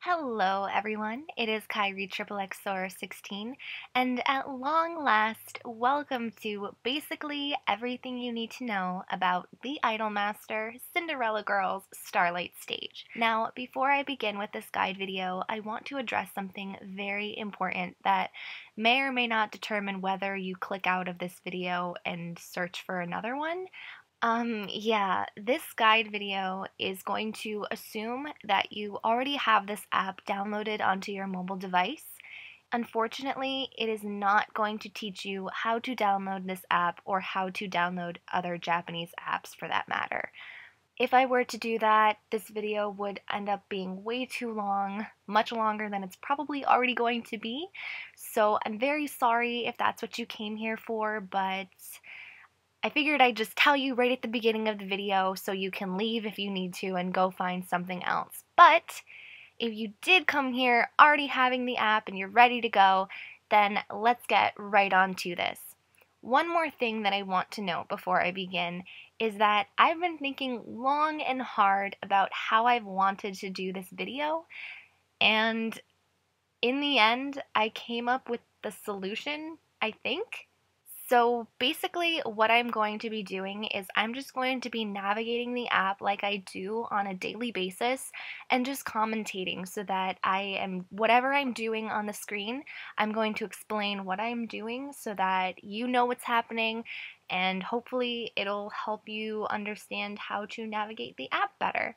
Hello everyone, it is Kyrie XXXOR 16, and at long last, welcome to basically everything you need to know about the Idolmaster, Cinderella Girls, Starlight Stage. Now, before I begin with this guide video, I want to address something very important that may or may not determine whether you click out of this video and search for another one. Yeah, this guide video is going to assume that you already have this app downloaded onto your mobile device. Unfortunately, it is not going to teach you how to download this app or how to download other Japanese apps for that matter. If I were to do that, this video would end up being way too long, much longer than it's probably already going to be. So I'm very sorry if that's what you came here for, but I figured I'd just tell you right at the beginning of the video so you can leave if you need to and go find something else. But if you did come here already having the app and you're ready to go, then let's get right on to this. One more thing that I want to note before I begin is that I've been thinking long and hard about how I've wanted to do this video, and in the end, I came up with the solution, I think. So basically what I'm going to be doing is I'm just going to be navigating the app like I do on a daily basis and just commentating so that whatever I'm doing on the screen, I'm going to explain what I'm doing so that you know what's happening, and hopefully it'll help you understand how to navigate the app better.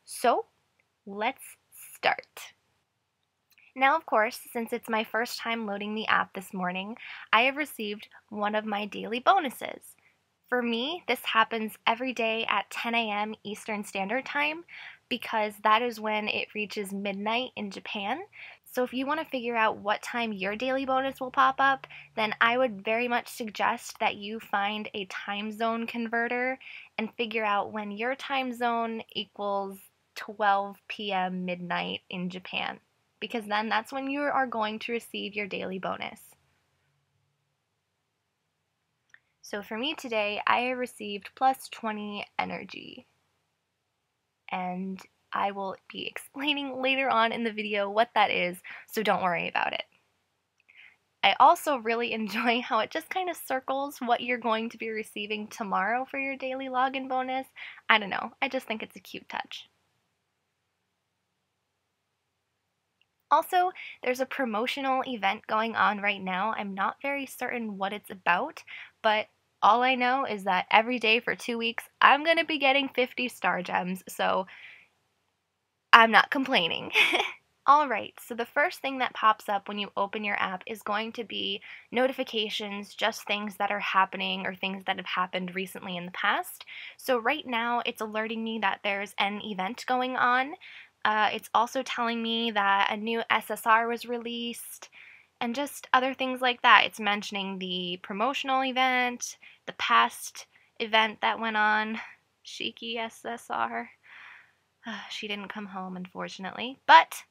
So let's start. Now, of course, since it's my first time loading the app this morning, I have received one of my daily bonuses. For me, this happens every day at 10 a.m. Eastern Standard Time because that is when it reaches midnight in Japan. So if you want to figure out what time your daily bonus will pop up, then I would very much suggest that you find a time zone converter and figure out when your time zone equals 12 p.m. midnight in Japan, because then that's when you are going to receive your daily bonus. So for me today, I have received plus 20 energy, and I will be explaining later on in the video what that is, so don't worry about it. I also really enjoy how it just kind of circles what you're going to be receiving tomorrow for your daily login bonus. I don't know, I just think it's a cute touch. Also, there's a promotional event going on right now. I'm not very certain what it's about, but all I know is that every day for 2 weeks, I'm going to be getting 50 star gems, so I'm not complaining. Alright, so the first thing that pops up when you open your app is going to be notifications, just things that are happening or things that have happened recently in the past. So right now, it's alerting me that there's an event going on. It's also telling me that a new SSR was released, and just other things like that. It's mentioning the promotional event, the past event that went on, SHIKI SSR. She didn't come home, unfortunately. But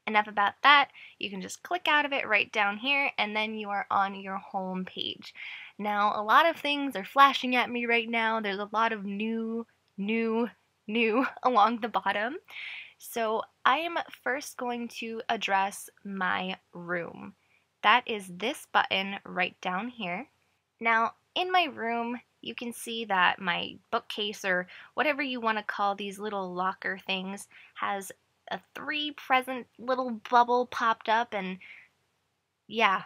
enough about that. You can just click out of it right down here, and then you are on your home page. Now, a lot of things are flashing at me right now. There's a lot of new along the bottom. So I am first going to address my room. That is this button right down here. Now, in my room, you can see that my bookcase, or whatever you want to call these little locker things, has a 3 present little bubble popped up, and yeah,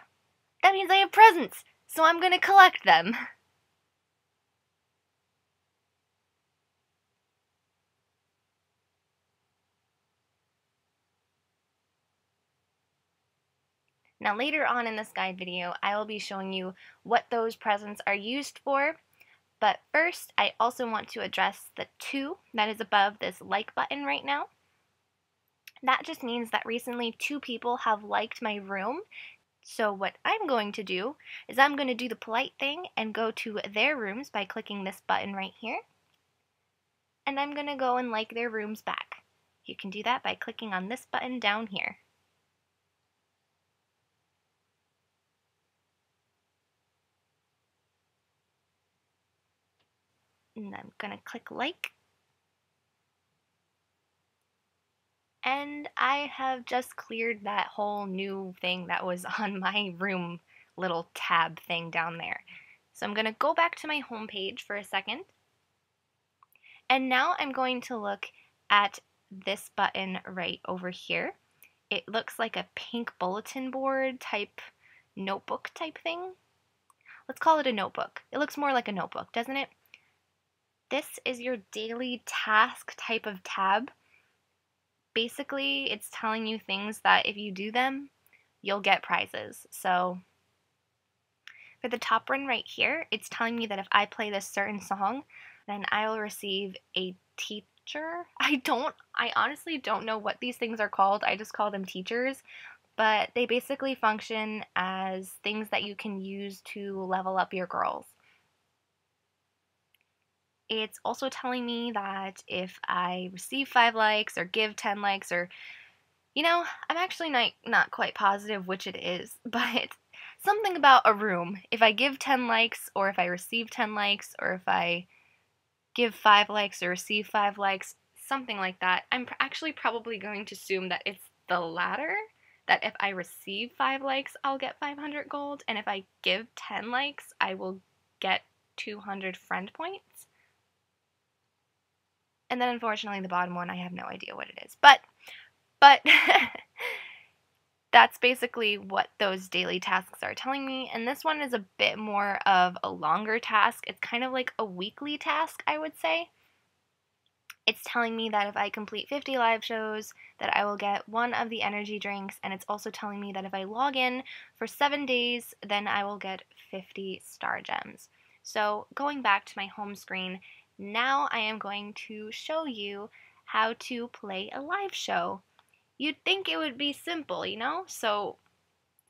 that means I have presents, so I'm going to collect them. Now later on in this guide video, I will be showing you what those presents are used for, but first I also want to address the 2 that is above this like button right now. That just means that recently 2 people have liked my room. So what I'm going to do is I'm going to do the polite thing and go to their rooms by clicking this button right here. And I'm going to go and like their rooms back. You can do that by clicking on this button down here. And I'm going to click like. And I have just cleared that whole new thing that was on my room little tab thing down there. So I'm going to go back to my home page for a second. And now I'm going to look at this button right over here. It looks like a pink bulletin board type notebook type thing. Let's call it a notebook. It looks more like a notebook, doesn't it? This is your daily task type of tab. Basically, it's telling you things that if you do them, you'll get prizes. So for the top one right here, it's telling me that if I play this certain song, then I will receive a teacher. I honestly don't know what these things are called. I just call them teachers, but they basically function as things that you can use to level up your girls. It's also telling me that if I receive 5 likes or give 10 likes or, I'm actually not quite positive which it is, but something about a room. If I give 10 likes or if I receive 10 likes or if I give 5 likes or receive 5 likes, something like that. I'm actually probably going to assume that it's the latter, that if I receive 5 likes, I'll get 500 gold, and if I give 10 likes, I will get 200 friend points. And then unfortunately the bottom one, I have no idea what it is. But that's basically what those daily tasks are telling me. And this one is a bit more of a longer task. It's kind of like a weekly task, I would say. It's telling me that if I complete 50 live shows, that I will get one of the energy drinks, and it's also telling me that if I log in for 7 days, then I will get 50 star gems. So going back to my home screen, now I am going to show you how to play a live show. You'd think it would be simple, So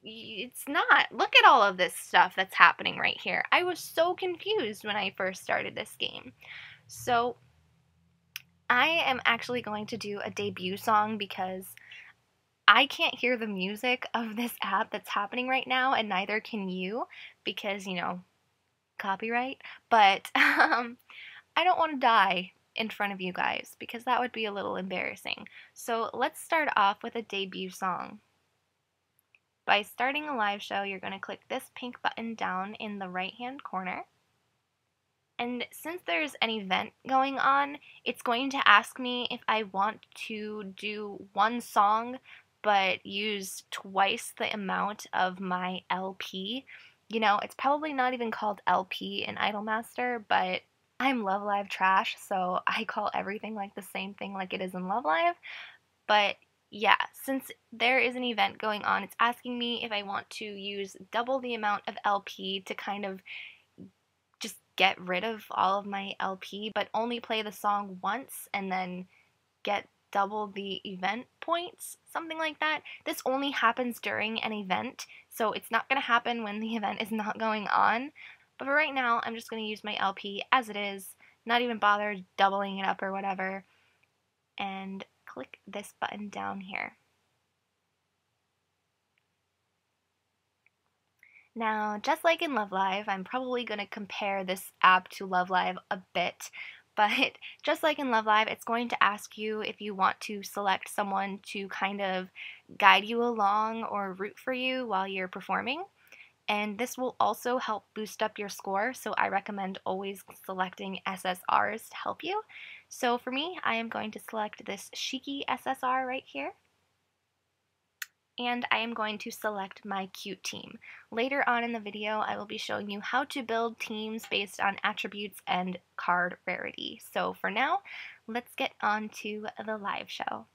it's not. Look at all of this stuff that's happening right here. I was so confused when I first started this game. So I am actually going to do a debut song because I can't hear the music of this app that's happening right now, and neither can you because, copyright. But I don't want to die in front of you guys because that would be a little embarrassing. So let's start off with a debut song. By starting a live show, you're going to click this pink button down in the right-hand corner. And since there's an event going on, it's going to ask me if I want to do one song but use twice the amount of my LP. It's probably not even called LP in Idolmaster, but I'm Love Live trash, so I call everything like the same thing like it is in Love Live. But yeah, since there is an event going on, it's asking me if I want to use double the amount of LP to kind of just get rid of all of my LP, but only play the song once and then get double the event points, something like that. This only happens during an event, so it's not going to happen when the event is not going on. But for right now, I'm just going to use my LP as it is, not even bother doubling it up or whatever, and click this button down here. Now, just like in Love Live, I'm probably going to compare this app to Love Live a bit, but just like in Love Live, it's going to ask you if you want to select someone to kind of guide you along or root for you while you're performing. And this will also help boost up your score, so I recommend always selecting SSRs to help you. So for me, I am going to select this SHIKI SSR right here. And I am going to select my cute team. Later on in the video, I will be showing you how to build teams based on attributes and card rarity. So for now, let's get on to the live show.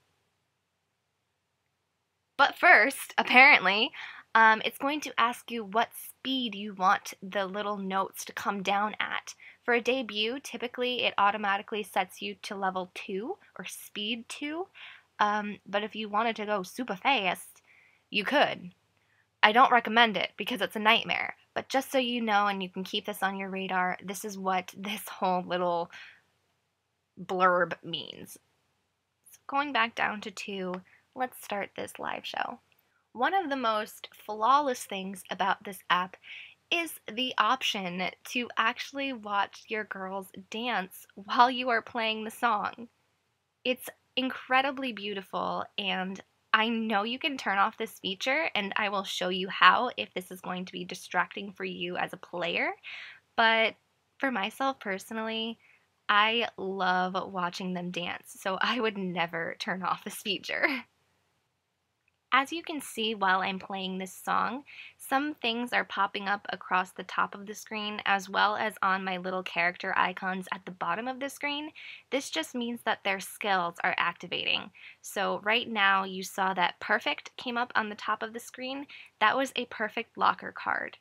But first, apparently, it's going to ask you what speed you want the little notes to come down at. For a debut, typically it automatically sets you to level 2 or speed 2. But if you wanted to go super fast, you could. I don't recommend it because it's a nightmare. But just so you know and you can keep this on your radar, this is what this whole little blurb means. So going back down to 2, let's start this live show. One of the most flawless things about this app is the option to actually watch your girls dance while you are playing the song. It's incredibly beautiful, and I know you can turn off this feature, and I will show you how if this is going to be distracting for you as a player. But for myself personally, I love watching them dance, so I would never turn off this feature. As you can see while I'm playing this song, some things are popping up across the top of the screen as well as on my little character icons at the bottom of the screen. This just means that their skills are activating. So right now you saw that perfect came up on the top of the screen. That was a perfect locker card.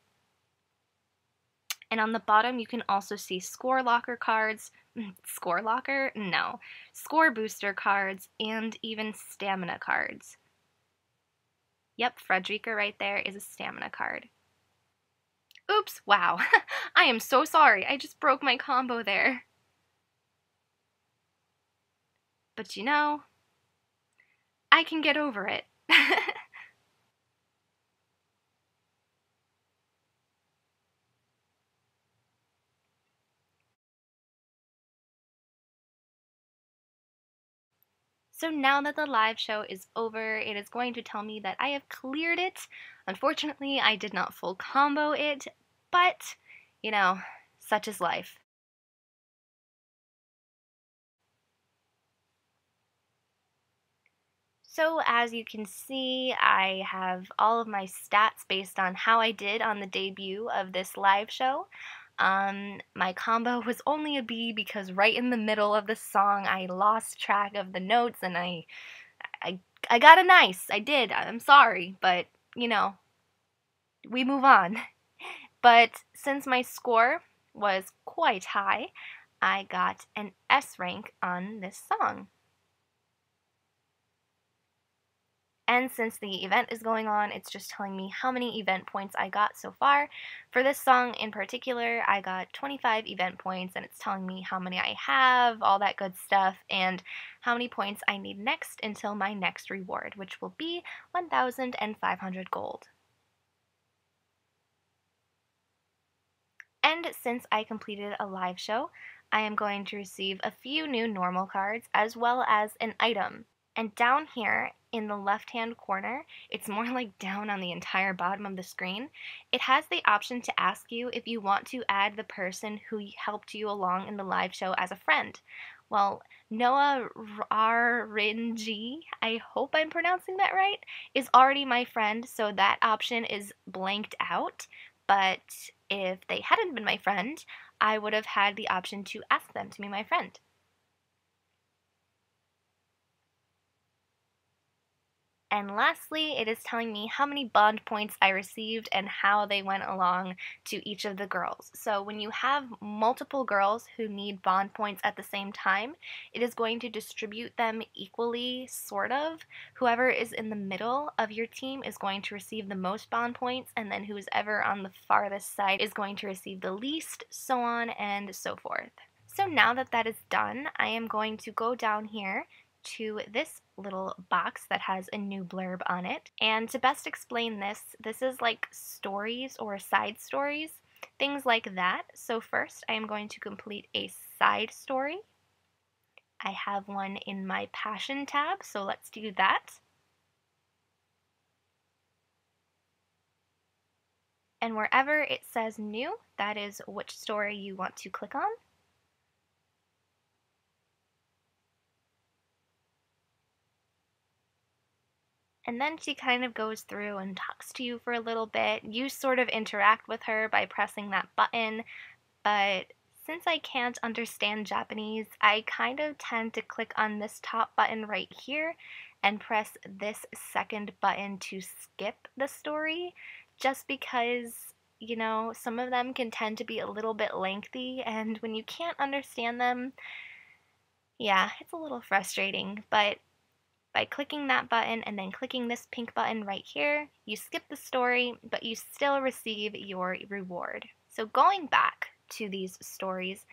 And on the bottom you can also see score locker cards, score locker? No, score booster cards, and even stamina cards. Yep, Frederica right there is a stamina card. Oops, wow. I am so sorry. I just broke my combo there. But you know, I can get over it. So now that the live show is over, it is going to tell me that I have cleared it. Unfortunately, I did not full combo it, but, you know, such is life. So as you can see, I have all of my stats based on how I did on the debut of this live show. My combo was only a B because right in the middle of the song I lost track of the notes and I, I got a nice. I did. I'm sorry, but you know, we move on. But since my score was quite high, I got an S rank on this song. And since the event is going on, it's just telling me how many event points I got so far. For this song in particular, I got 25 event points, and it's telling me how many I have, all that good stuff, and how many points I need next until my next reward, which will be 1,500 gold. And since I completed a live show, I am going to receive a few new normal cards as well as an item. And down here in the left-hand corner, it's more like down on the entire bottom of the screen, it has the option to ask you if you want to add the person who helped you along in the live show as a friend. Well, Noah Rinji, I hope I'm pronouncing that right, is already my friend, so that option is blanked out. But if they hadn't been my friend, I would have had the option to ask them to be my friend. And lastly, it is telling me how many bond points I received and how they went along to each of the girls. So when you have multiple girls who need bond points at the same time, it is going to distribute them equally, sort of. Whoever is in the middle of your team is going to receive the most bond points, and then who's ever on the farthest side is going to receive the least, so on and so forth. So now that that is done, I am going to go down here to this little box that has a new blurb on it. And to best explain this, this is like stories or side stories, things like that. So first I am going to complete a side story. I have one in my passion tab, so let's do that. And wherever it says new, that is which story you want to click on. And then she kind of goes through and talks to you for a little bit. You sort of interact with her by pressing that button, but since I can't understand Japanese, I kind of tend to click on this top button right here and press this second button to skip the story, just because, you know, some of them can tend to be a little bit lengthy, and when you can't understand them, yeah, it's a little frustrating, but by clicking that button and then clicking this pink button right here, you skip the story, but you still receive your reward. So going back to these stories,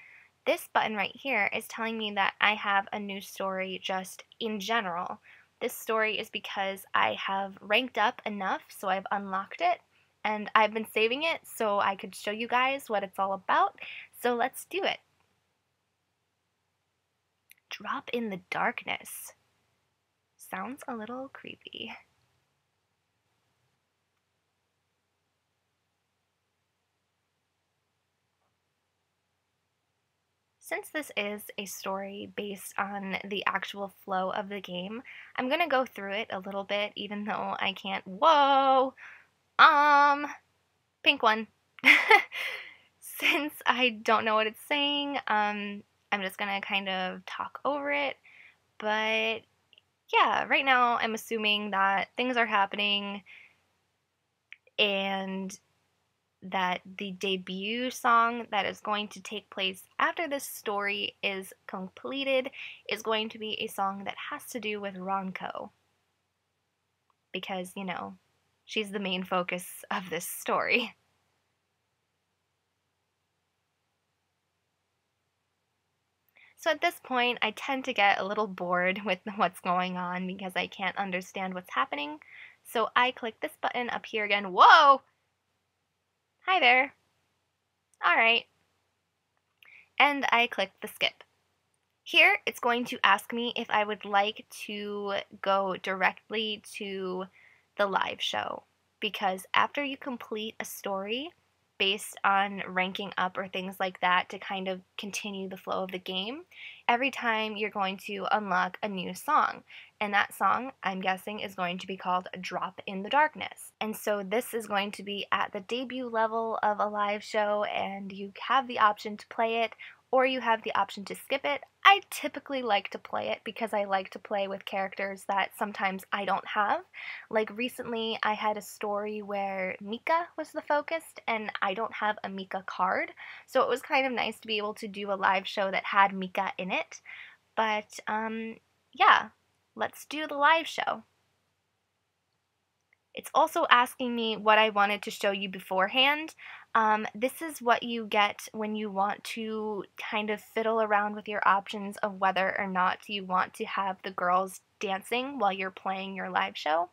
this button right here is telling me that I have a new story just in general. This story is because I have ranked up enough, so I've unlocked it, and I've been saving it so I could show you guys what it's all about. So let's do it. Drop in the darkness. sounds a little creepy. Since this is a story based on the actual flow of the game, I'm gonna go through it a little bit, even though I can't. Whoa! Pink one. Since I don't know what it's saying, I'm just gonna kind of talk over it. But yeah, right now I'm assuming that things are happening and that the debut song that is going to take place after this story is completed is going to be a song that has to do with Ronco. Because, you know, she's the main focus of this story. So at this point, I tend to get a little bored with what's going on because I can't understand what's happening. So I click this button up here again. Whoa! Hi there. Alright. And I click the skip. Here, it's going to ask me if I would like to go directly to the live show. Because after you complete a story based on ranking up or things like that to kind of continue the flow of the game, every time you're going to unlock a new song. And that song, I'm guessing, is going to be called Drop in the Darkness. And so this is going to be at the debut level of a live show, and you have the option to play it, or you have the option to skip it. I typically like to play it because I like to play with characters that sometimes I don't have. Like recently I had a story where Mika was the focus and I don't have a Mika card, so it was kind of nice to be able to do a live show that had Mika in it. But yeah, let's do the live show. It's also asking me what I wanted to show you beforehand. This is what you get when you want to kind of fiddle around with your options of whether or not you want to have the girls dancing while you're playing your live show.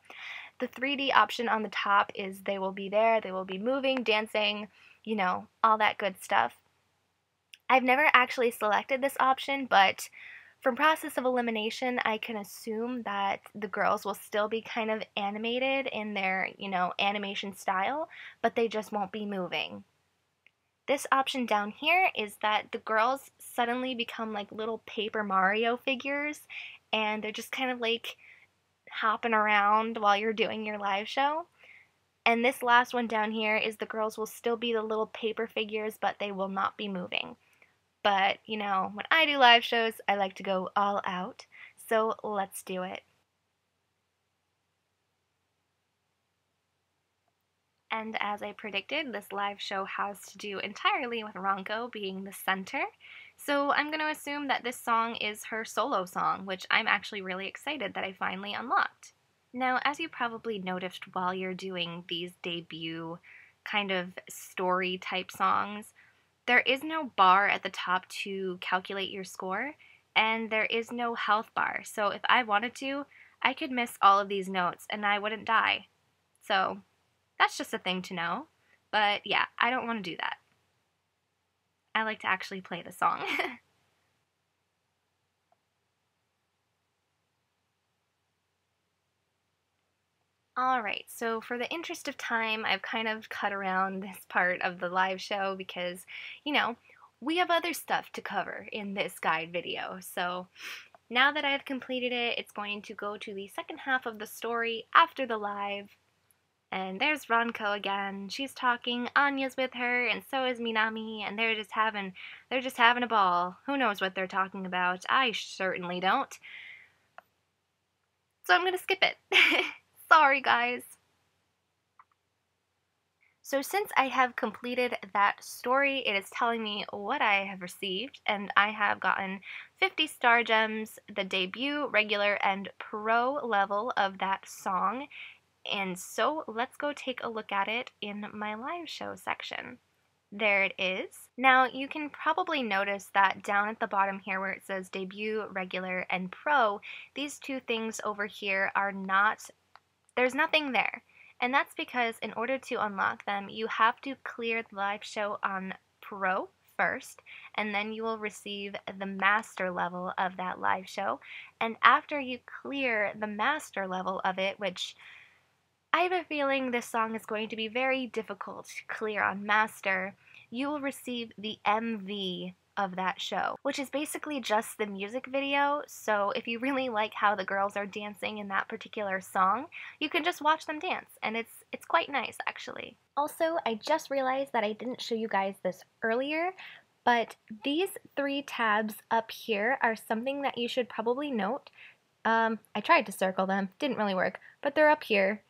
The 3D option on the top is they will be there, they will be moving, dancing, you know, all that good stuff. I've never actually selected this option, but from process of elimination, I can assume that the girls will still be kind of animated in their, you know, animation style, but they just won't be moving. This option down here is that the girls suddenly become like little Paper Mario figures, and they're just kind of like hopping around while you're doing your live show. And this last one down here is the girls will still be the little paper figures, but they will not be moving. But, you know, when I do live shows, I like to go all out. So let's do it. And as I predicted, this live show has to do entirely with Ronco being the center. So I'm going to assume that this song is her solo song, which I'm actually really excited that I finally unlocked. Now, as you probably noticed while you're doing these debut kind of story type songs, there is no bar at the top to calculate your score, and there is no health bar. So if I wanted to, I could miss all of these notes and I wouldn't die. So that's just a thing to know. But yeah, I don't want to do that. I like to actually play the song. Alright, so for the interest of time, I've kind of cut around this part of the live show because, you know, we have other stuff to cover in this guide video. So now that I've completed it, it's going to go to the second half of the story after the live. And there's Ronco again. She's talking, Anya's with her, and so is Minami, and they're just having a ball. Who knows what they're talking about? I certainly don't. So I'm gonna skip it. Sorry, guys. So since I have completed that story, it is telling me what I have received, and I have gotten 50 star gems, the debut, regular, and pro level of that song. And so let's go take a look at it in my live show section. There it is. Now you can probably notice that down at the bottom here where it says debut, regular, and pro, these two things over here are not, there's nothing there. And that's because in order to unlock them, you have to clear the live show on pro first, and then you will receive the master level of that live show. And after you clear the master level of it, which I have a feeling this song is going to be very difficult to clear on master, you will receive the MV of that show, which is basically just the music video. So if you really like how the girls are dancing in that particular song, you can just watch them dance, and it's quite nice actually. Also, I just realized that I didn't show you guys this earlier, but these 3 tabs up here are something that you should probably note. I tried to circle them, didn't really work, but they're up here.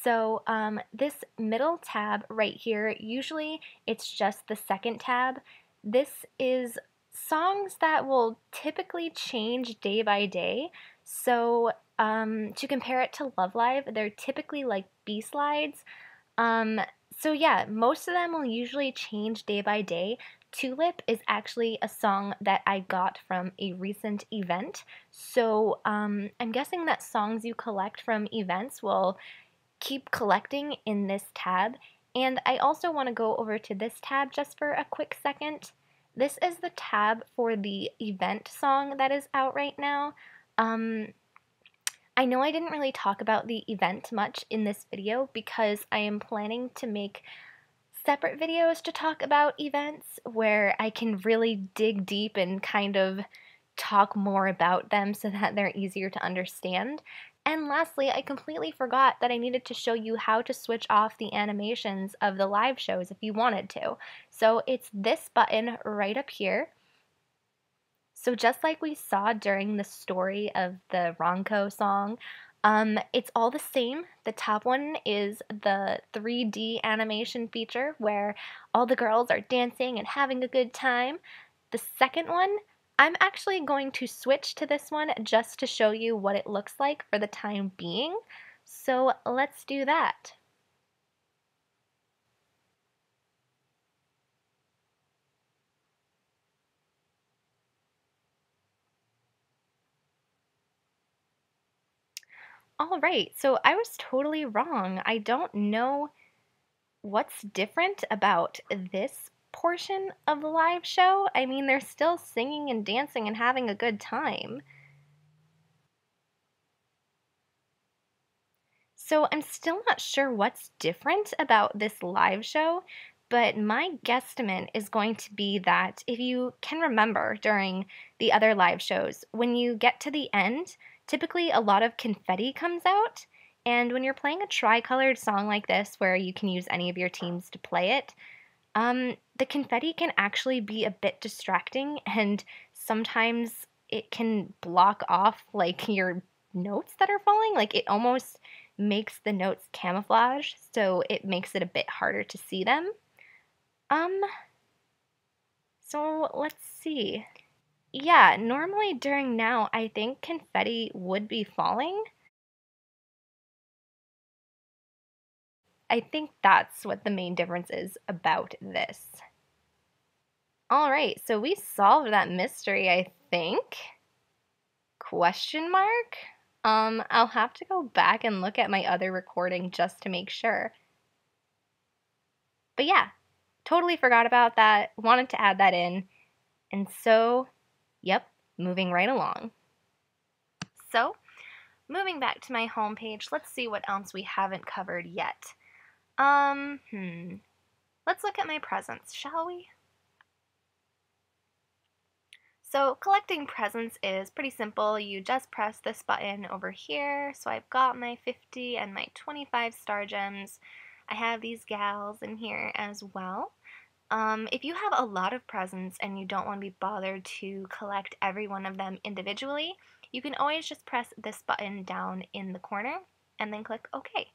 So this middle tab right here, usually it's just the second tab. This is songs that will typically change day by day. So to compare it to Love Live, they're typically like B-slides. So yeah, most of them will usually change day by day. Tulip is actually a song that I got from a recent event. So I'm guessing that songs you collect from events will keep collecting in this tab. And I also want to go over to this tab just for a quick second. This is the tab for the event song that is out right now. I know I didn't really talk about the event much in this video because I am planning to make separate videos to talk about events where I can really dig deep and kind of talk more about them so that they're easier to understand. And lastly, I completely forgot that I needed to show you how to switch off the animations of the live shows if you wanted to. So it's this button right up here. So just like we saw during the story of the Ronco song, it's all the same. The top one is the 3D animation feature where all the girls are dancing and having a good time. The second one, I'm actually going to switch to this one just to show you what it looks like for the time being. So let's do that. All right, so I was totally wrong. I don't know what's different about this portion of the live show. I mean, they're still singing and dancing and having a good time. So I'm still not sure what's different about this live show, but my guesstimate is going to be that if you can remember during the other live shows, when you get to the end, typically a lot of confetti comes out. And when you're playing a tri-colored song like this, where you can use any of your teams to play it, the confetti can actually be a bit distracting, and sometimes it can block off like your notes that are falling. Like it almost makes the notes camouflage, so it makes it a bit harder to see them. So let's see. Yeah, normally during now, I think confetti would be falling. I think that's what the main difference is about this. All right, so we solved that mystery, I think. Question mark? I'll have to go back and look at my other recording just to make sure. But yeah, totally forgot about that, wanted to add that in. And so, yep, moving right along. So, moving back to my homepage, let's see what else we haven't covered yet. Let's look at my presents, shall we? So collecting presents is pretty simple. You just press this button over here. So I've got my 50 and my 25 star gems. I have these gals in here as well. If you have a lot of presents and you don't want to be bothered to collect every one of them individually, you can always just press this button down in the corner and then click OK.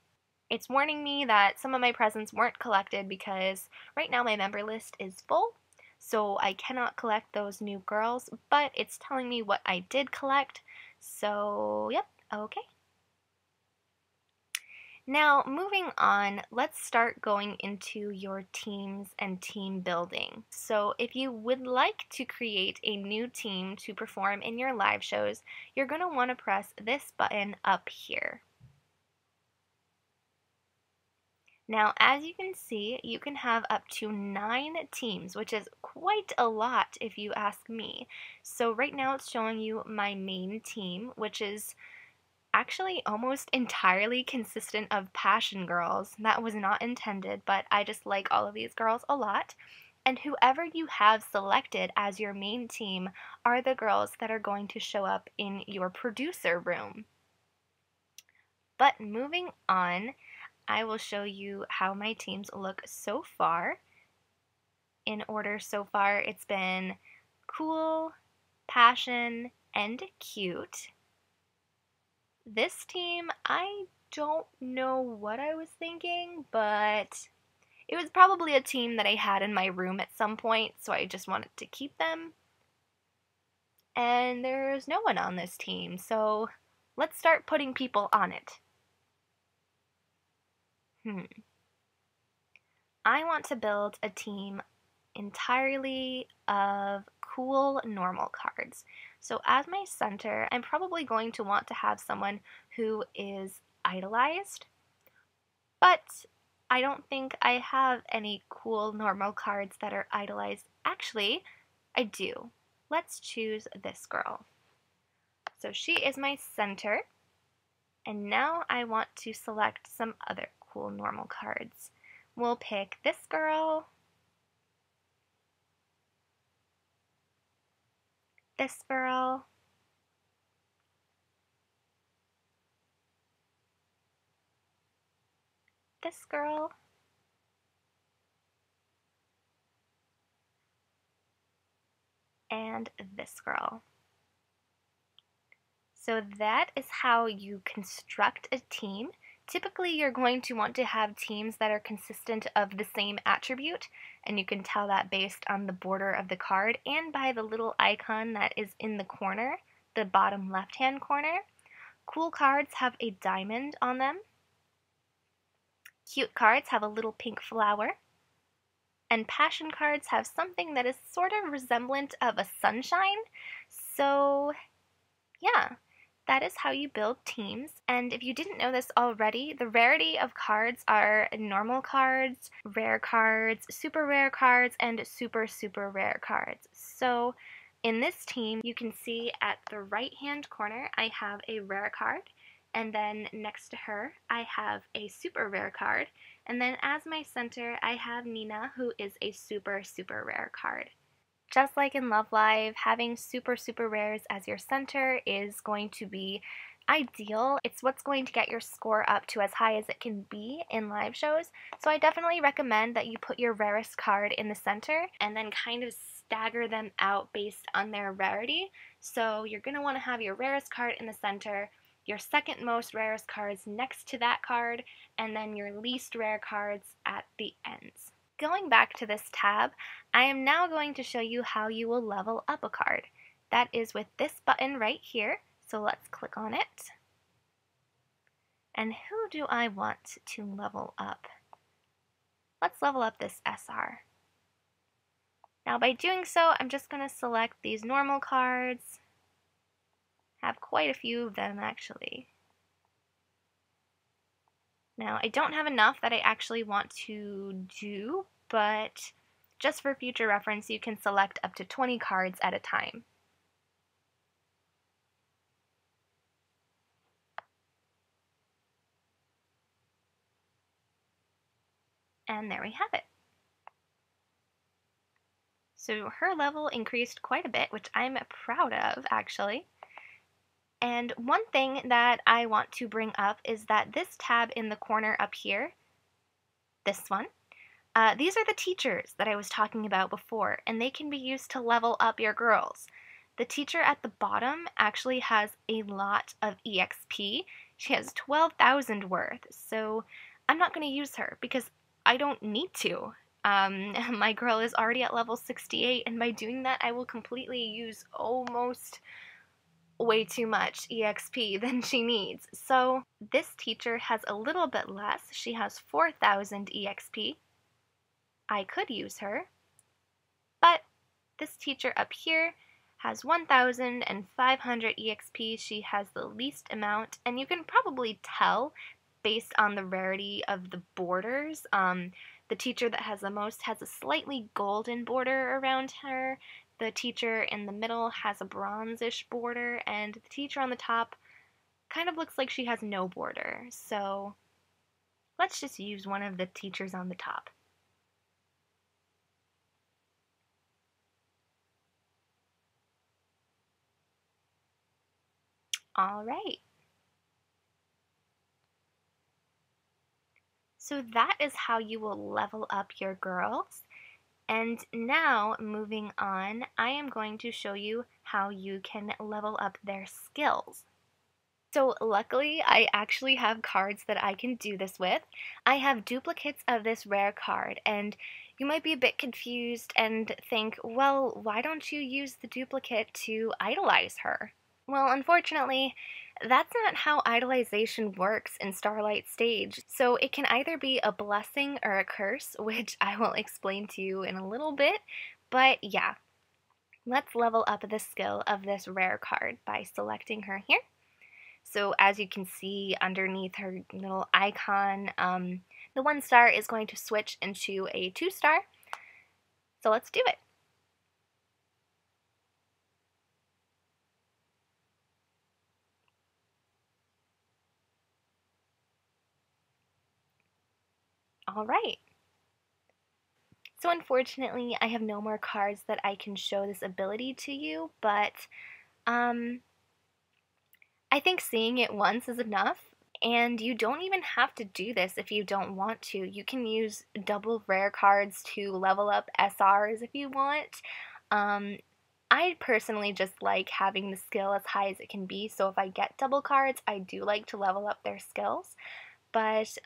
It's warning me that some of my presents weren't collected because right now my member list is full. So I cannot collect those new girls, but it's telling me what I did collect. So, yep, okay. Now, moving on, let's start going into your teams and team building. So if you would like to create a new team to perform in your live shows, you're going to want to press this button up here. Now, as you can see, you can have up to 9 teams, which is quite a lot if you ask me. So right now it's showing you my main team, which is actually almost entirely consistent of passion girls. That was not intended, but I just like all of these girls a lot. And whoever you have selected as your main team are the girls that are going to show up in your producer room. But moving on, I will show you how my teams look so far. In order so far, it's been cool, passion, and cute. This team, I don't know what I was thinking, but it was probably a team that I had in my room at some point, so I just wanted to keep them. And there's no one on this team, so let's start putting people on it. I want to build a team entirely of cool normal cards. So as my center, I'm probably going to want to have someone who is idolized, but I don't think I have any cool normal cards that are idolized. Actually, I do. Let's choose this girl. So she is my center, and now I want to select some other cool normal cards. We'll pick this girl, this girl, this girl, and this girl. So that is how you construct a team. Typically, you're going to want to have teams that are consistent of the same attribute, and you can tell that based on the border of the card and by the little icon that is in the corner, the bottom left-hand corner. Cool cards have a diamond on them. Cute cards have a little pink flower. And passion cards have something that is sort of resemblant of a sunshine. So, yeah. That is how you build teams. And if you didn't know this already, the rarity of cards are normal cards, rare cards, super rare cards. So in this team, you can see at the right-hand corner, I have a rare card. And then next to her, I have a super rare card. And then as my center, I have Nina, who is a super rare card. Just like in Love Live, having super rares as your center is going to be ideal. It's what's going to get your score up to as high as it can be in live shows. So I definitely recommend that you put your rarest card in the center and then kind of stagger them out based on their rarity. So you're going to want to have your rarest card in the center, your second most rarest cards next to that card, and then your least rare cards at the ends. Going back to this tab, I am now going to show you how you will level up a card. That is with this button right here, so let's click on it. And who do I want to level up? Let's level up this SR. Now by doing so, I'm just going to select these normal cards. Have quite a few of them actually. Now, I don't have enough that I actually want to do, but just for future reference, you can select up to 20 cards at a time. And there we have it. So her level increased quite a bit, which I'm proud of, actually. And one thing that I want to bring up is that this tab in the corner up here, this one, these are the teachers that I was talking about before, and they can be used to level up your girls. The teacher at the bottom actually has a lot of EXP. She has 12,000 worth, so I'm not going to use her because I don't need to. My girl is already at level 68, and by doing that, I will completely use almost way too much EXP than she needs. So this teacher has a little bit less. She has 4,000 EXP. I could use her, but this teacher up here has 1,500 EXP. She has the least amount, and you can probably tell based on the rarity of the borders. The teacher that has the most has a slightly golden border around her. The teacher in the middle has a bronzish border, and the teacher on the top kind of looks like she has no border. So let's just use one of the teachers on the top. All right. So that is how you will level up your girls. And now, moving on, I am going to show you how you can level up their skills. So luckily, I actually have cards that I can do this with. I have duplicates of this rare card, and you might be a bit confused and think, well, why don't you use the duplicate to idolize her? Well, unfortunately, that's not how idolization works in Starlight Stage. So it can either be a blessing or a curse, which I will explain to you in a little bit. But yeah, let's level up the skill of this rare card by selecting her here. So as you can see underneath her little icon, the 1 star is going to switch into a 2 star. So let's do it. All right. So unfortunately, I have no more cards that I can show this ability to you, but I think seeing it once is enough. And you don't even have to do this if you don't want to. You can use double rare cards to level up SRs if you want. I personally just like having the skill as high as it can be, so if I get double cards, I do like to level up their skills. But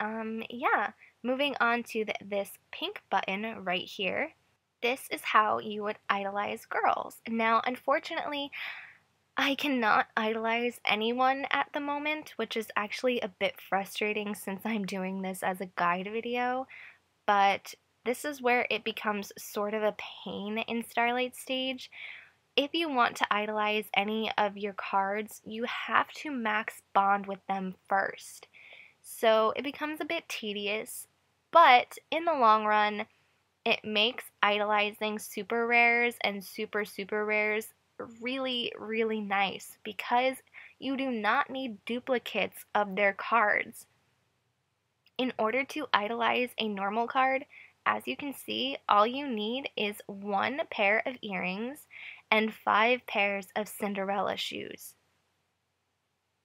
yeah, moving on to this pink button right here. This is how you would idolize girls. Now, unfortunately, I cannot idolize anyone at the moment, which is actually a bit frustrating since I'm doing this as a guide video, but this is where it becomes sort of a pain in Starlight Stage. If you want to idolize any of your cards, you have to max bond with them first. So it becomes a bit tedious, but in the long run, it makes idolizing super rares and super rares really, really nice because you do not need duplicates of their cards. In order to idolize a normal card, as you can see, all you need is 1 pair of earrings and 5 pairs of Cinderella shoes.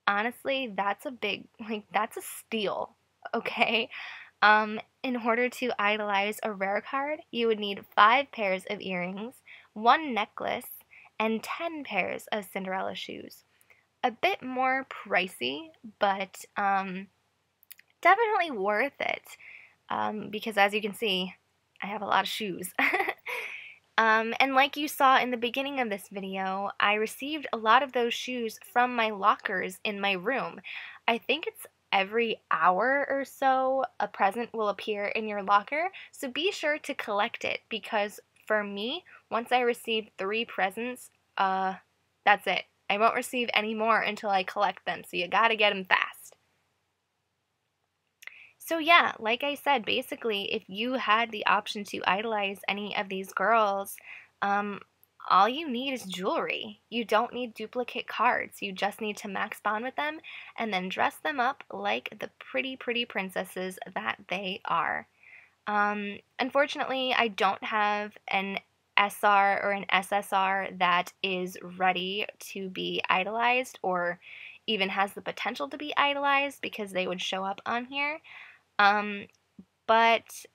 Honestly, that's a big, that's a steal, okay? In order to idolize a rare card, you would need 5 pairs of earrings, 1 necklace, and 10 pairs of Cinderella shoes. A bit more pricey, but definitely worth it, because as you can see, I have a lot of shoes. And like you saw in the beginning of this video, I received a lot of those shoes from my lockers in my room. I think it's every hour or so a present will appear in your locker, so be sure to collect it because for me, once I receive 3 presents, that's it. I won't receive any more until I collect them, so you gotta get them fast. So yeah, like I said, basically, if you had the option to idolize any of these girls, all you need is jewelry. You don't need duplicate cards. You just need to max bond with them and then dress them up like the pretty princesses that they are. Unfortunately, I don't have an SR or an SSR that is ready to be idolized or even has the potential to be idolized because they would show up on here. But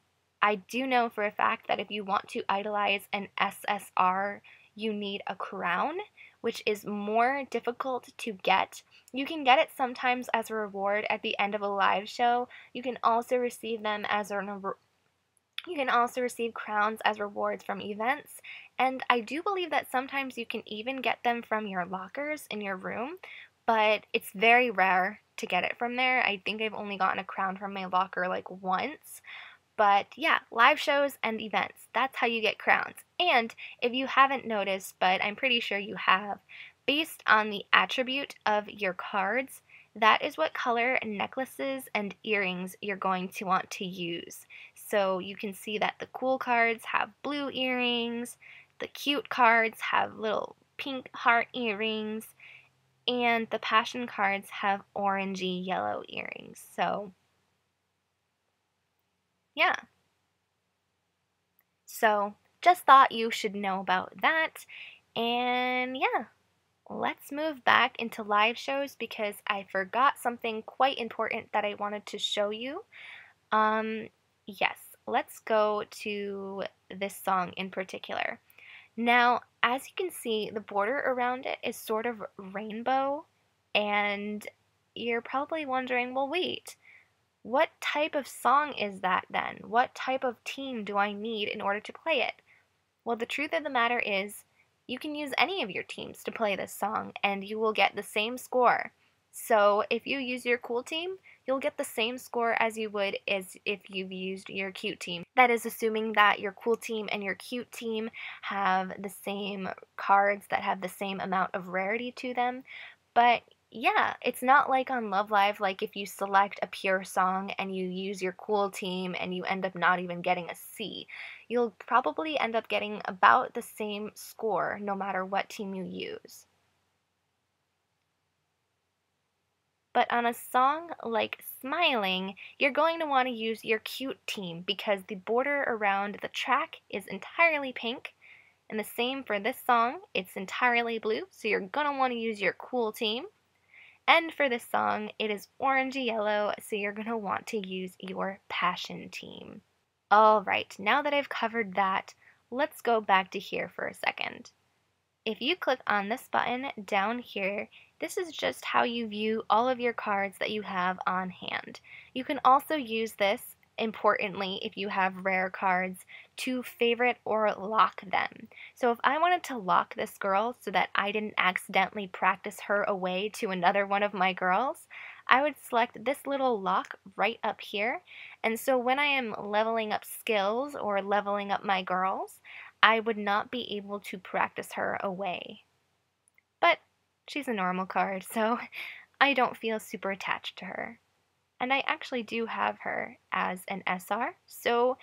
I do know for a fact that if you want to idolize an SSR, you need a crown, which is more difficult to get. You can get it sometimes as a reward at the end of a live show. You can also receive them as you can also receive crowns as rewards from events, and I do believe that sometimes you can even get them from your lockers in your room, but it's very rare to get it from there. I think I've only gotten a crown from my locker like once. But yeah, live shows and events, that's how you get crowns. And if you haven't noticed, but I'm pretty sure you have, based on the attribute of your cards, that is what color necklaces and earrings you're going to want to use. So you can see that the cool cards have blue earrings, the cute cards have little pink heart earrings, and the passion cards have orangey yellow earrings. So, yeah. So, just thought you should know about that. And yeah, let's move back into live shows because I forgot something quite important that I wanted to show you. Yes, let's go to this song in particular. Now, as you can see, the border around it is sort of rainbow, and you're probably wondering, well, wait, what type of song is that then? What type of team do I need in order to play it? Well, the truth of the matter is, you can use any of your teams to play this song, and you will get the same score. So if you use your cool team, you'll get the same score as you would as if you've used your cute team. That is assuming that your cool team and your cute team have the same cards that have the same amount of rarity to them. But yeah, it's not like on Love Live, like if you select a pure song and you use your cool team and you end up not even getting a C. You'll probably end up getting about the same score no matter what team you use. But on a song like Smiling, you're going to want to use your cute team because the border around the track is entirely pink. And the same for this song, it's entirely blue, so you're going to want to use your cool team. And for this song, it is orangey yellow, so you're going to want to use your passion team. Alright, now that I've covered that, let's go back to here for a second. If you click on this button down here, this is just how you view all of your cards that you have on hand. You can also use this, importantly, if you have rare cards, to favorite or lock them. So if I wanted to lock this girl so that I didn't accidentally practice her away to another one of my girls, I would select this little lock right up here. And so when I am leveling up skills or leveling up my girls, I would not be able to practice her away. But she's a normal card, so I don't feel super attached to her. And I actually do have her as an SR, so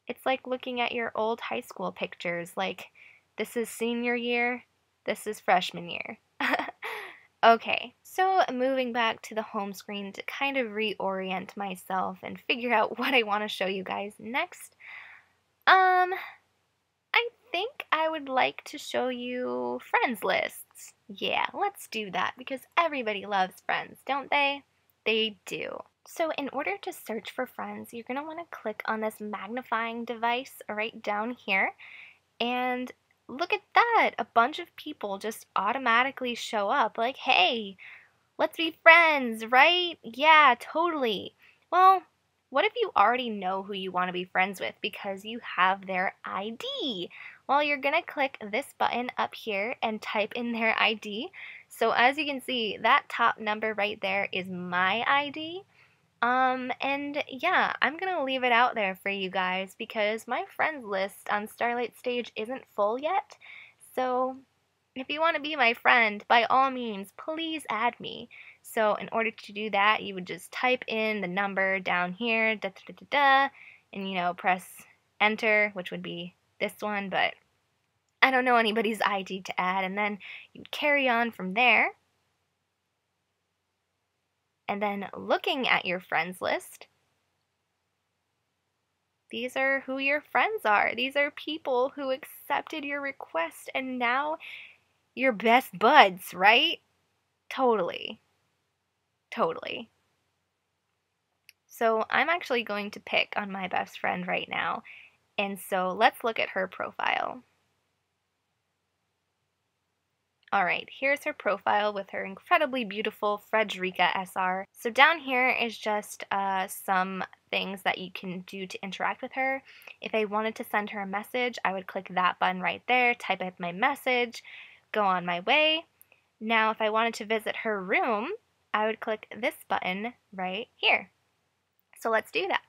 it's like looking at your old high school pictures, like this is senior year, this is freshman year. Okay, so moving back to the home screen to kind of reorient myself and figure out what I want to show you guys next. I think I would like to show you friends lists. Yeah, let's do that because everybody loves friends, don't they? They do. So in order to search for friends, you're going to want to click on this magnifying device right down here. And look at that! A bunch of people just automatically show up like, hey, let's be friends, right? Yeah, totally. Well, what if you already know who you want to be friends with because you have their ID? Well, you're going to click this button up here and type in their ID. So as you can see, that top number right there is my ID. And yeah, I'm going to leave it out there for you guys because my friends list on Starlight Stage isn't full yet. So if you want to be my friend, by all means, please add me. So in order to do that, you would just type in the number down here, da da da da da, and press enter, which would be this one, but I don't know anybody's ID to add, and then you'd carry on from there. And then looking at your friends list, these are who your friends are. These are people who accepted your request and now you're best buds, right? Totally. Totally. So I'm actually going to pick on my best friend right now. And so let's look at her profile. Alright, here's her profile with her incredibly beautiful Frederica SR. So down here is just some things that you can do to interact with her. If I wanted to send her a message, I would click that button right there, type up my message, go on my way. Now if I wanted to visit her room, I would click this button right here. So let's do that.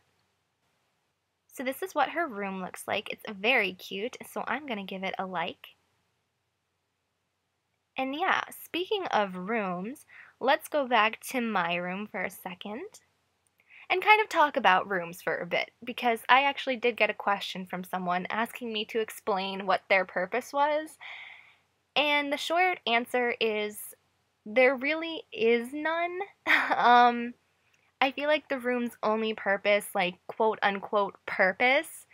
So this is what her room looks like. It's very cute, so I'm going to give it a like. And yeah, speaking of rooms, let's go back to my room for a second and kind of talk about rooms for a bit, because I actually did get a question from someone asking me to explain what their purpose was, and the short answer is there really is none. I feel like the room's only purpose, like quote unquote purpose,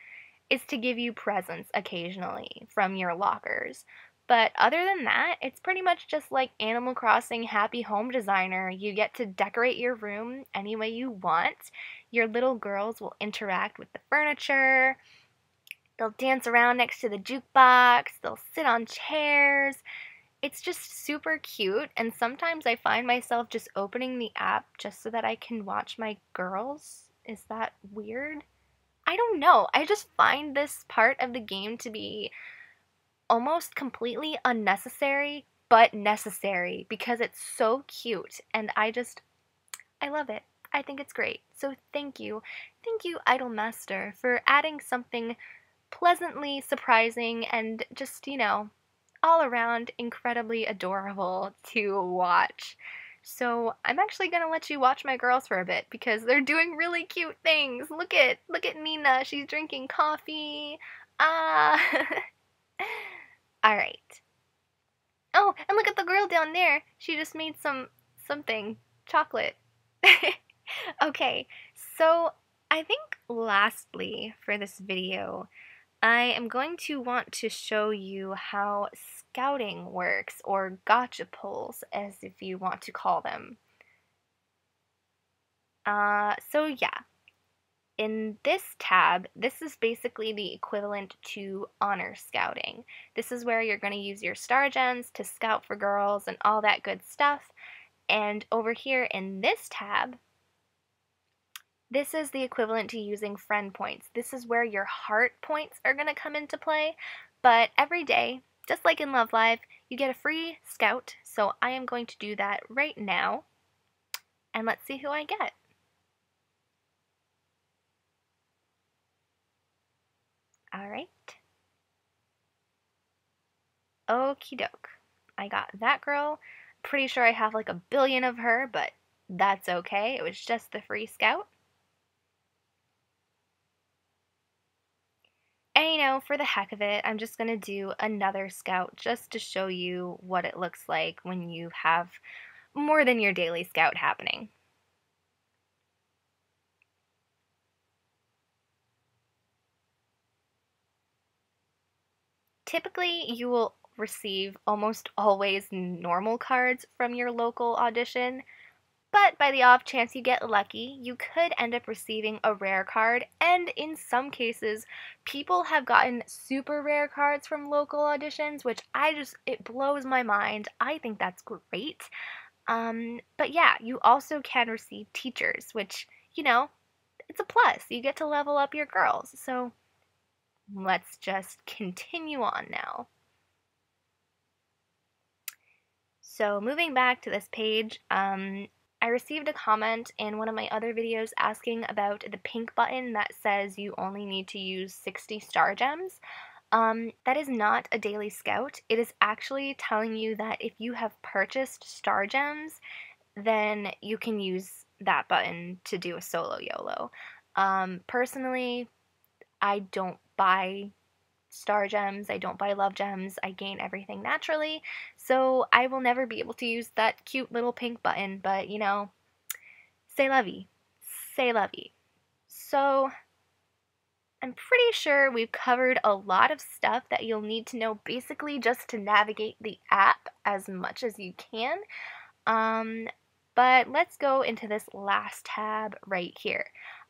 is to give you presents occasionally from your lockers. But other than that, it's pretty much just like Animal Crossing Happy Home Designer. You get to decorate your room any way you want. Your little girls will interact with the furniture. They'll dance around next to the jukebox. They'll sit on chairs. It's just super cute, and sometimes I find myself just opening the app just so that I can watch my girls. Is that weird? I don't know. I just find this part of the game to be almost completely unnecessary, but necessary because it's so cute, and I love it. I think it's great. So thank you. Thank you, Idol Master, for adding something pleasantly surprising and just, all around incredibly adorable to watch. So I'm actually gonna let you watch my girls for a bit because they're doing really cute things. Look at Nina. She's drinking coffee. Ah. All right. Oh, and look at the girl down there. She just made something chocolate. Okay. So I think lastly for this video, I am going to want to show you how scouting works, or gotcha pulls, as if you want to call them. So yeah, in this tab, this is basically the equivalent to honor scouting. This is where you're going to use your star gems to scout for girls and all that good stuff. And over here in this tab, this is the equivalent to using friend points. This is where your heart points are going to come into play. But every day, just like in Love Live, you get a free scout. So I am going to do that right now. And let's see who I get. All right. Okie doke. I got that girl. Pretty sure I have like a billion of her, but that's okay. It was just the free scout. And for the heck of it, I'm just going to do another scout just to show you what it looks like when you have more than your daily scout happening. Typically, you will receive almost always normal cards from your local audition, but by the off chance you get lucky, you could end up receiving a rare card, and in some cases, people have gotten super rare cards from local auditions, which it blows my mind. I think that's great. But yeah, you also can receive teachers, which, it's a plus. You get to level up your girls. So let's just continue on now. So moving back to this page, I received a comment in one of my other videos asking about the pink button that says you only need to use 60 star gems. That is not a daily scout. It is actually telling you that if you have purchased star gems, then you can use that button to do a solo YOLO. Personally, I don't buy star gems, I don't buy love gems, I gain everything naturally, so I will never be able to use that cute little pink button, but c'est la vie. C'est la vie. So I'm pretty sure we've covered a lot of stuff that you'll need to know basically just to navigate the app as much as you can. But let's go into this last tab right here.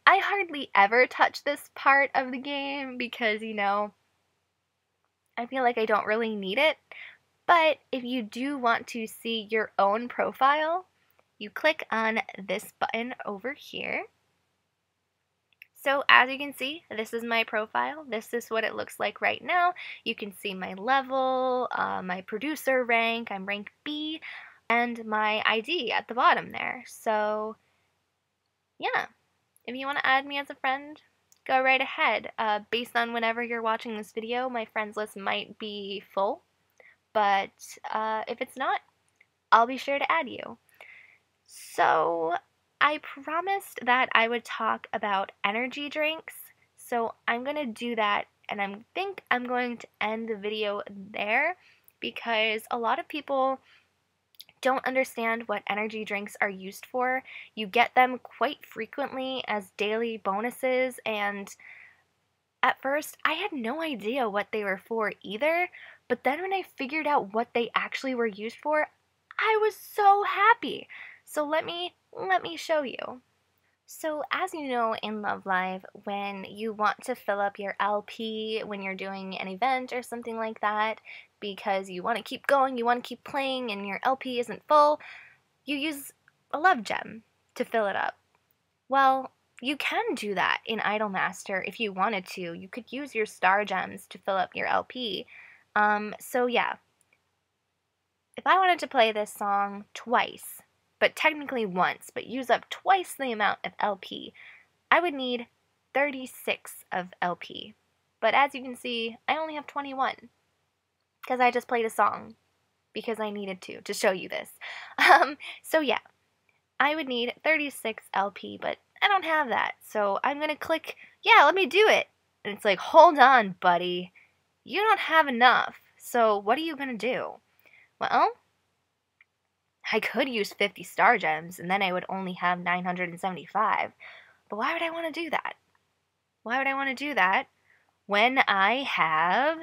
I hardly ever touch this part of the game because, I feel like I don't really need it. But if you do want to see your own profile, you click on this button over here. So as you can see, this is my profile. This is what it looks like right now. You can see my level, my producer rank, I'm rank B, and my ID at the bottom there. So yeah, if you want to add me as a friend, go right ahead. Based on whenever you're watching this video, my friends list might be full, but if it's not, I'll be sure to add you. So, I promised that I would talk about energy drinks, so I'm going to do that, and I think I'm going to end the video there because a lot of people don't understand what energy drinks are used for. You get them quite frequently as daily bonuses, and at first I had no idea what they were for either, but then when I figured out what they actually were used for, I was so happy. So let me show you. So, as you know in Love Live, when you want to fill up your LP when you're doing an event or something like that, because you want to keep going, you want to keep playing, and your LP isn't full, you use a love gem to fill it up. Well, you can do that in Idolmaster if you wanted to. You could use your star gems to fill up your LP. So yeah, if I wanted to play this song twice, but technically once, but use up twice the amount of LP, I would need 36 of LP. But as you can see, I only have 21 because I just played a song because I needed to show you this. So yeah, I would need 36 LP, but I don't have that. So I'm going to click, yeah, let me do it. And it's like, hold on, buddy. You don't have enough. So what are you going to do? Well, I could use 50 star gems, and then I would only have 975. But why would I want to do that? Why would I want to do that when I have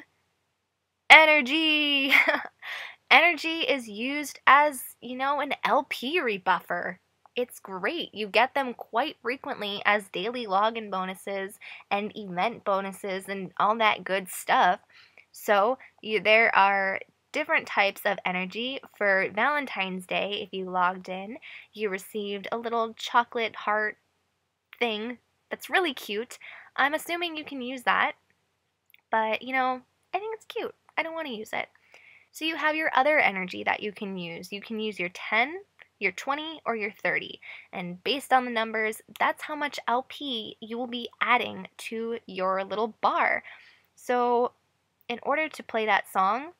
energy? Energy is used as, an LP rebuffer. It's great. You get them quite frequently as daily login bonuses and event bonuses and all that good stuff. So there are different types of energy. For Valentine's Day, if you logged in, you received a little chocolate heart thing that's really cute. I'm assuming you can use that, but I think it's cute. I don't want to use it. So you have your other energy that you can use. You can use your 10, your 20, or your 30. And based on the numbers, that's how much LP you will be adding to your little bar. So in order to play that song,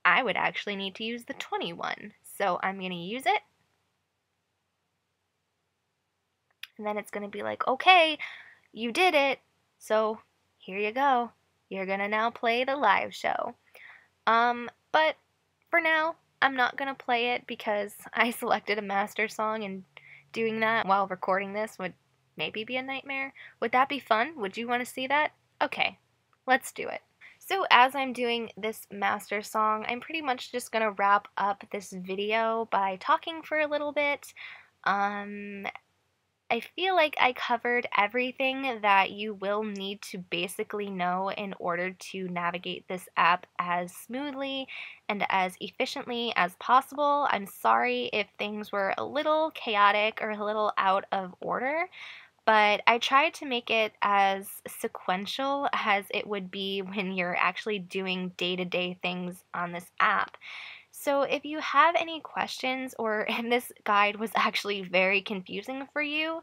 I would actually need to use the 21. So I'm going to use it. And then it's going to be like, okay, you did it. So here you go. You're going to now play the live show. But for now, I'm not going to play it because I selected a master song, and doing that while recording this would maybe be a nightmare. Would that be fun? Would you want to see that? Okay, let's do it. So as I'm doing this master song, I'm pretty much just going to wrap up this video by talking for a little bit. I feel like I covered everything that you will need to basically know in order to navigate this app as smoothly and as efficiently as possible. I'm sorry if things were a little chaotic or a little out of order, but I tried to make it as sequential as it would be when you're actually doing day-to-day things on this app. So if you have any questions, or if this guide was actually very confusing for you,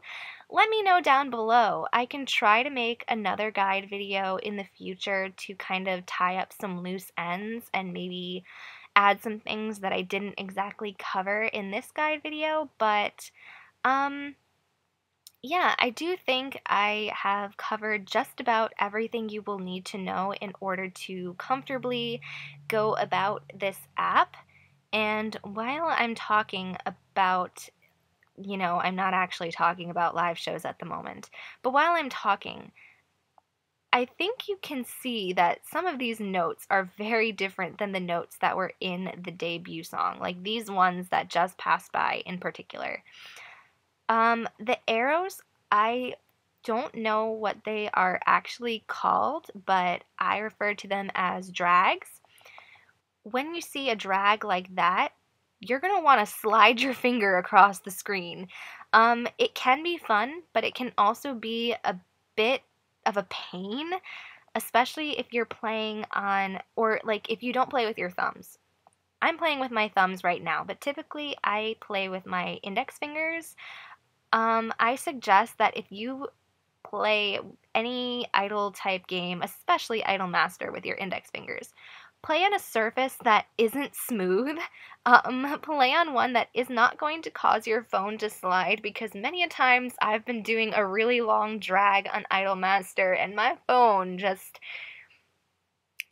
let me know down below. I can try to make another guide video in the future to kind of tie up some loose ends and maybe add some things that I didn't exactly cover in this guide video, but yeah, I do think I have covered just about everything you will need to know in order to comfortably go about this app. And while I'm talking about, I'm not actually talking about live shows at the moment, but while I'm talking, I think you can see that some of these notes are very different than the notes that were in the debut song, like these ones that just passed by in particular. The arrows, I don't know what they are actually called, but I refer to them as drags. When you see a drag like that, you're going to want to slide your finger across the screen. It can be fun, but it can also be a bit of a pain, especially if you're playing on, or like if you don't play with your thumbs. I'm playing with my thumbs right now, but typically I play with my index fingers. I suggest that if you play any idol type game, especially Idolmaster with your index fingers, play on a surface that isn't smooth. Play on one that is not going to cause your phone to slide, because many a times I've been doing a really long drag on Idolmaster and my phone just,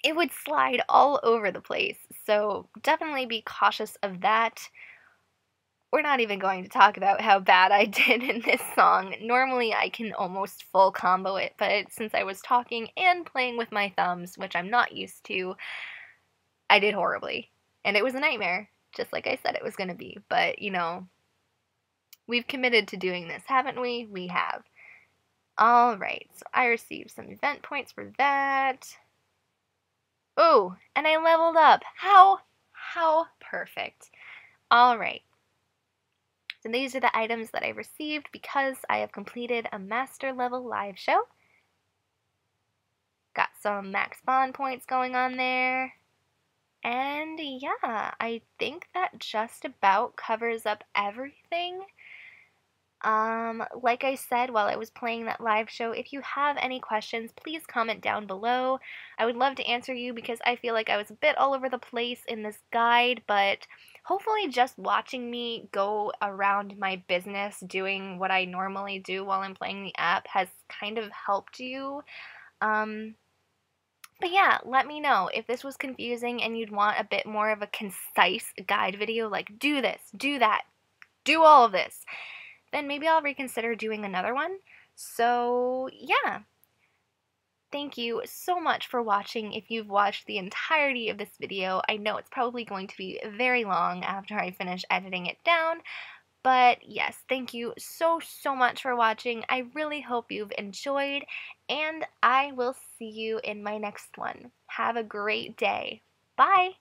it would slide all over the place. So definitely be cautious of that. We're not even going to talk about how bad I did in this song. Normally I can almost full combo it, but since I was talking and playing with my thumbs, which I'm not used to, I did horribly. And it was a nightmare, just like I said it was going to be. But, you know, we've committed to doing this, haven't we? We have. Alright, so I received some event points for that. Oh, and I leveled up. How perfect. Alright. So these are the items that I received because I have completed a master level live show. Got some max bond points going on there. And yeah, I think that just about covers up everything. Like I said while I was playing that live show, if you have any questions, please comment down below. I would love to answer you because I feel like I was a bit all over the place in this guide, but hopefully just watching me go around my business doing what I normally do while I'm playing the app has kind of helped you. But yeah, let me know if this was confusing and you'd want a bit more of a concise guide video, like do this, do that, do all of this. Then maybe I'll reconsider doing another one. So yeah, thank you so much for watching. If you've watched the entirety of this video, I know it's probably going to be very long after I finish editing it down, but yes, thank you so much for watching. I really hope you've enjoyed, and I will see you in my next one. Have a great day. Bye!